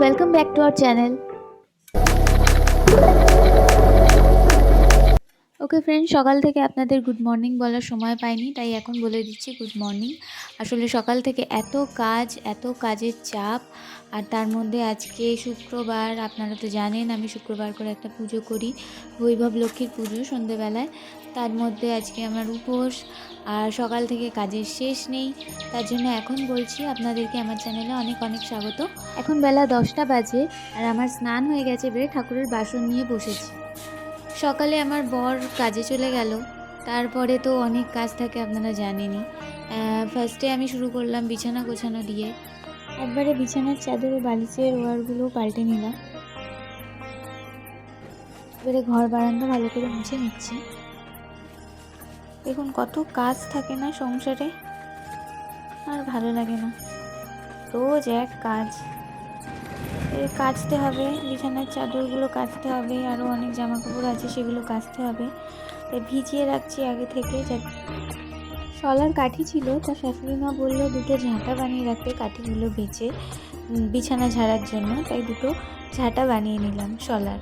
welcome back to our channel. Okay friend, সকাল থেকে আপনাদের গুড মর্নিং বলার সময় পাইনি, তাই এখন বলে দিচ্ছি গুড মর্নিং। আসলে সকাল থেকে এত কাজের চাপ, আর তার মধ্যে আজকে শুক্রবার। আপনারা তো জানেন আমি শুক্রবার করে একটা পুজো করি, বৈভব লক্ষ্মীর পুজো সন্ধেবেলায়। তার মধ্যে আজকে আমার উপোস, আর সকাল থেকে কাজের শেষ নেই। তার জন্য এখন বলছি আপনাদেরকে আমার চ্যানেলে অনেক অনেক স্বাগত। এখন বেলা 10টা বাজে, আর আমার স্নান হয়ে গেছে, এবারে ঠাকুরের বাসন নিয়ে বসেছি। সকালে আমার বর কাজে চলে গেল, তারপরে তো অনেক কাজ থাকে আপনারা জানেনই। ফার্স্টে আমি শুরু করলাম বিছানা গোছানো দিয়ে। একবারে বিছানার চাদর ও বালিশের ওয়ারগুলো পাল্টে নিলাম। এবারে ঘর বারান্দা ভালো করে মুছে নিচ্ছি। দেখুন কত কাজ থাকে না সংসারে, আর ভালো লাগে না, রোজ এক কাজ। কাচতে হবে, বিছানার চাদরগুলো কাচতে হবে, আরও অনেক জামা কাপড় আছে সেগুলো কাচতে হবে। তাই ভিজিয়ে রাখছি আগে থেকে। শলার কাঠি ছিল, তা শাশুড়ি মা বললো দুটো ঝাঁটা বানিয়ে রাখতে কাঠিগুলো বেচে বিছানা ঝাড়ার জন্য, তাই দুটো ঝাঁটা বানিয়ে নিলাম শলার।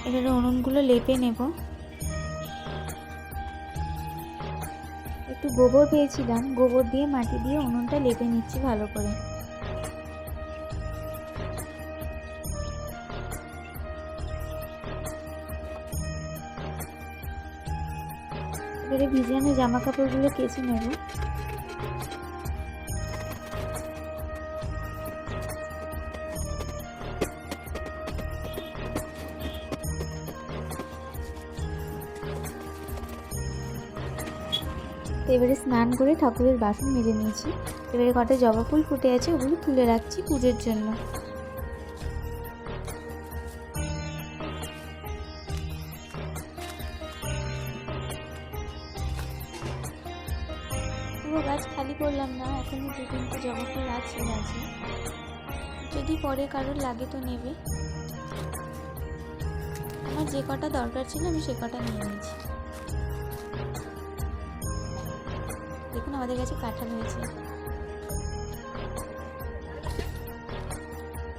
এবারে উনুনগুলো লেপে নেব। একটু গোবর পেয়েছিলাম, গোবর দিয়ে মাটি দিয়ে উনুনটা লেপে নিচ্ছি ভালো করে। এবারে ভিজানো জামা কাপড়গুলো কেচে নেব। এবারে স্নান করে ঠাকুরের বাসন মেজে নিয়েছি। এবারে কটা জবা ফুল ফুটে আছে, ওগুলো তুলে রাখছি পুজোর জন্য। পুরো গাছ খালি করলাম না, এখনো 2-3টে জবা ফুল আছে গাছে, যদি পরে কারোর লাগে তো নেবে। আমার যে কটা দরকার ছিল আমি সে কটা নিয়ে নিয়েছি। দেখুন আমাদের কাছে কাঁঠাল হয়েছে।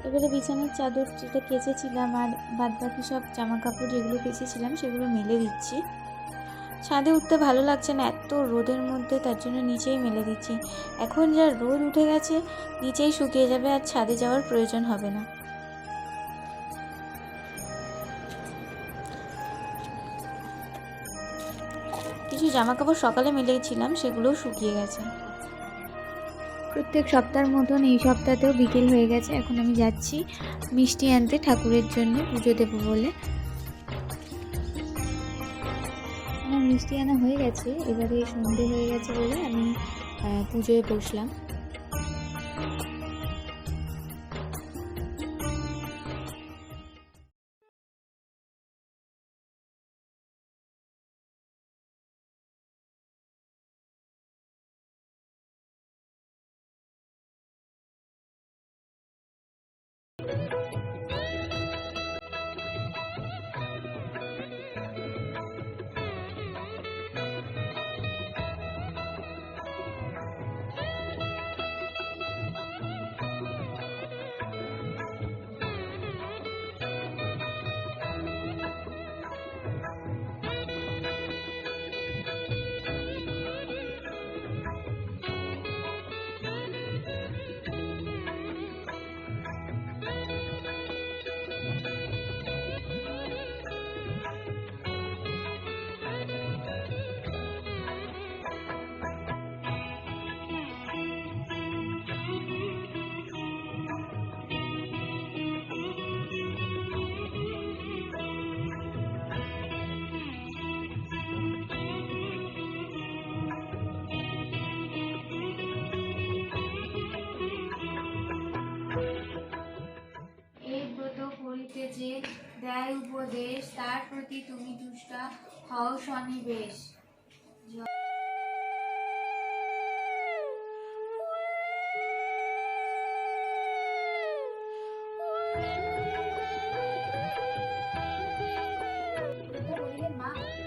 এবারে বিছানার চাদর যেটা কেচেছিলাম আর বাদ বাকি সব জামা কাপড় যেগুলো কেচেছিলাম সেগুলো মেলে দিচ্ছি। ছাদে উঠতে ভালো লাগছে না এত রোদের মধ্যে, তার জন্য নিচেই মেলে দিচ্ছি। এখন যা রোদ উঠে গেছে, নিচেই শুকিয়ে যাবে, আর ছাদে যাওয়ার প্রয়োজন হবে না। কিছু জামা কাপড় সকালে মেলেছিলাম, সেগুলোও শুকিয়ে গেছে। প্রত্যেক সপ্তাহের মতন এই সপ্তাহতেও বিকেল হয়ে গেছে। এখন আমি যাচ্ছি মিষ্টি আনতে ঠাকুরের জন্য, পুজো দেবো বলে। আমার মিষ্টি আনা হয়ে গেছে, এবারে সন্ধে হয়ে গেছে বলে আমি পুজোয় বসলাম। যে দেয় উপদেশ, তার প্রতি তুমি দুষ্টা হও সন্নিবেশ।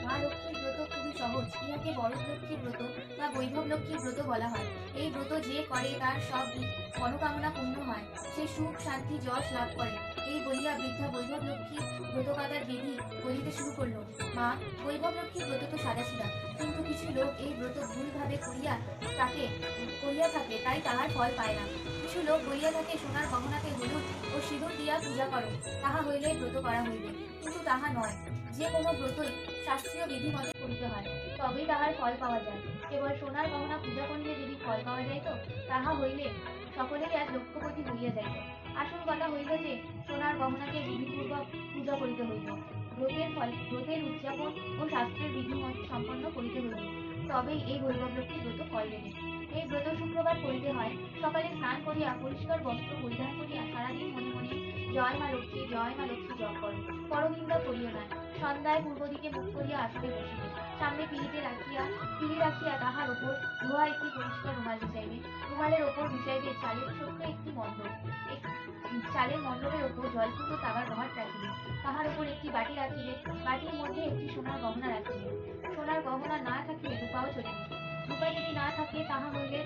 মা লক্ষ্মীর ব্রত খুবই সহজ, কি আর ব্রতকে বরদলক্ষ্মী ব্রত বা বৈভব লক্ষ্মী ব্রত বলা হয়। এই ব্রত যে করে তার সব মনোকামনা পূর্ণ হয়, সে সুখ শান্তি যশ লাভ করে। এই বলিয়া বৃদ্ধা বৈভব লক্ষ্মী ব্রতকাদার বিধি বলিতে শুরু করল। মা, বৈভব লক্ষ্মী ব্রত তো সাদাসিধা, কিন্তু কিছু লোক এই ব্রত ভুলভাবে করিয়া থাকে, তাই তাহার ফল পায় না। কিছু লোক বলিয়া থাকে, সোনার গহনাতে হলুদ ও সিঁদুর দিয়া পূজা করো, তাহা হইলে ব্রত করা হইবে। কিন্তু তাহা নয়। যে কোনো ব্রতই শাস্ত্রীয় বিধি মতে করিতে হয়, তবেই তাহার ফল পাওয়া যায়। কেবল সোনার গহনা পূজা করিলে যদি ফল পাওয়া যাইত, তাহা হইলে সকলেই এক লক্ষপতি হইয়া যাইত। আসল কথা হইল যে সোনার গহনাকে বিধিপূর্বক পূজা করিতে হইবে, ব্রতের উদযাপন ও শাস্ত্রের বিধি মত সম্পন্ন করিতে হইবে, তবেই এই বৈভব লক্ষ্মী ব্রত ফল দেবে। এই ব্রত শুক্রবার করিতে হয়। সকালে স্নান করিয়া পরিষ্কার বস্ত্র পরিধান করিয়া সারাদিন মনে মনে জয় মা লক্ষ্মী জয় মা লক্ষ্মী জপ করো। পরনিন্দা করিও না। সন্ধ্যায় পূর্ব দিকে মুখ করিয়া আসনে বসিবে। সামনে পিঁড়ি রাখিয়া তাহার উপর ধোয়া একটি পরিষ্কার রুমাল বিছাইবে। রুমালের ওপর বিছাইবে চালের ছোট্ট একটি মণ্ডপ। চালের মণ্ডপের ওপর জলপূর্ণ তামার ঘট রাখিবে। তাহার উপর একটি বাটি রাখিবে। বাটির মধ্যে একটি সোনার গহনা রাখিবে। সোনার গহনা না থাকিলে রূপাও চলিবে। রূপা যদি না থাকে, তাহা হইলে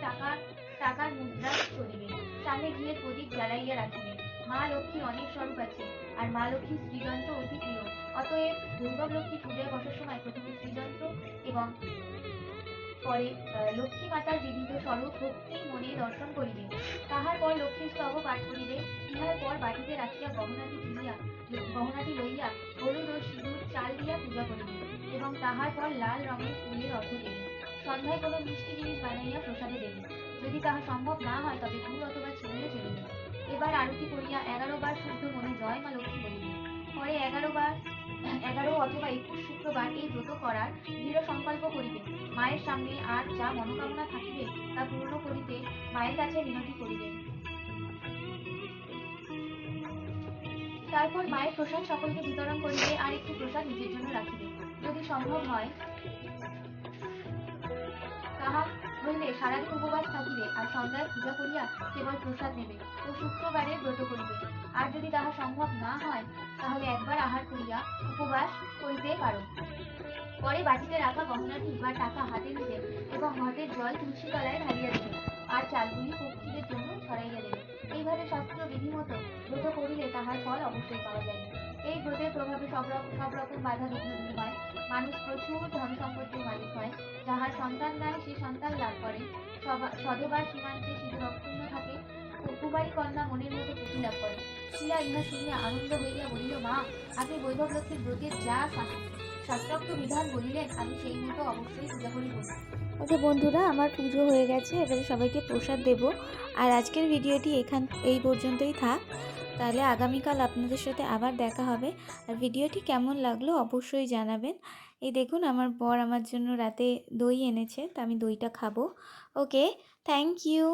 টাকার মুদ্রা চলিবে। সামনে ঘিয়ের প্রদীপ জ্বালাইয়া রাখিবে। মা লক্ষ্মীর অনেক স্বরূপ আছে, আর মা লক্ষ্মীর শ্রীযন্ত্র অতি প্রিয়। অতএব বৈভব লক্ষ্মী পূজায় বসার সময় প্রথমে শ্রীযন্ত্র এবং পরে লক্ষ্মী মাতার বিবিধ স্বরূপ ভক্তি মনে দর্শন করিবে। তাহার পর লক্ষ্মীর স্তব পাঠ করিবে। ইহার পর বাটিতে রাখিয়া গহনাটি লইয়া হলুদ ও সিঁদুর চাল দিয়া পূজা করিবে এবং তাহার পর লাল রঙের ফুলের অর্ঘ্য দেবে। সন্ধ্যায় কোনো মিষ্টি জিনিস বানাইয়া প্রসাদে দেবে। যদি তাহা সম্ভব না হয়, তবে গুড় অথবা চিনিও চলিবে। এবার আরতি করিয়া 11 বার শুদ্ধ মনে জয় মা লক্ষ্মী বলিবে। পরে 11 অথবা 21 শুক্রবার এই ব্রত করার দৃঢ় সংকল্প করিবে। মায়ের সামনে আর যা মনোকামনা থাকিবে তা পূর্ণ করিতে মায়ের কাছে মিনতি করিবে। তারপর মায়ের প্রসাদ সকলকে বিতরণ করিবে, আর একটু প্রসাদ নিজের জন্য রাখিবে। যদি সম্ভব হয়, তাহা হইলে সারাদিন উপবাস থাকিবে, আর সন্ধ্যায় পূজা করিয়া কেবল প্রসাদ নেবে ও শুক্রবারে ব্রত করিবে। আর যদি তাহা সম্ভব না হয়, তাহলে একবার আহার করিয়া উপবাস করিতে পারো। পরে বাটিতে রাখা গহনাটি বা টাকা হাতে নিবে এবং ঘটের জল তুলসী তলায় ঢালিয়া দেবে, আর চালগুলি পক্ষীদের জন্য ছড়াইয়া দেবে। এইভাবে শাস্ত্রীয় বিধি মতো ব্রত করিলে তাহার ফল অবশ্যই পাওয়া যাবে। এই ব্রতের প্রভাবে সব রকম বাধা বিঘ্ন দূর হয়। মানুষ প্রচুর ধন সম্পত্তির মালিক হয়। যাহার সন্তান নাই, সে সন্তান লাভ করে। সধবার সীমান্তে সিঁদুর অক্ষুণ্ণ থাকে। কুমারী কন্যা মনের মতো পতি লাভ করে। শিলা ইহা শুনিয়া আনন্দ হইয়া বলিল, মা, আপনি বৈভব লক্ষ্মীর ব্রতের যা শাস্ত্রোক্ত বিধান বলিলেন, আমি সেই মতো অবশ্যই পূজা করিব। ওকে বন্ধুরা, আমার পুজো হয়ে গেছে, এবারে সবাইকে প্রসাদ দেব। আর আজকের ভিডিওটি এই পর্যন্তই থাক। তাহলে আগামীকাল আপনাদের সাথে আবার দেখা হবে। আর ভিডিওটি কেমন লাগলো অবশ্যই জানাবেন। এই দেখুন, আমার বর আমার জন্য রাতে দই এনেছে, তা আমি দইটা খাবো। ওকে, থ্যাংক ইউ।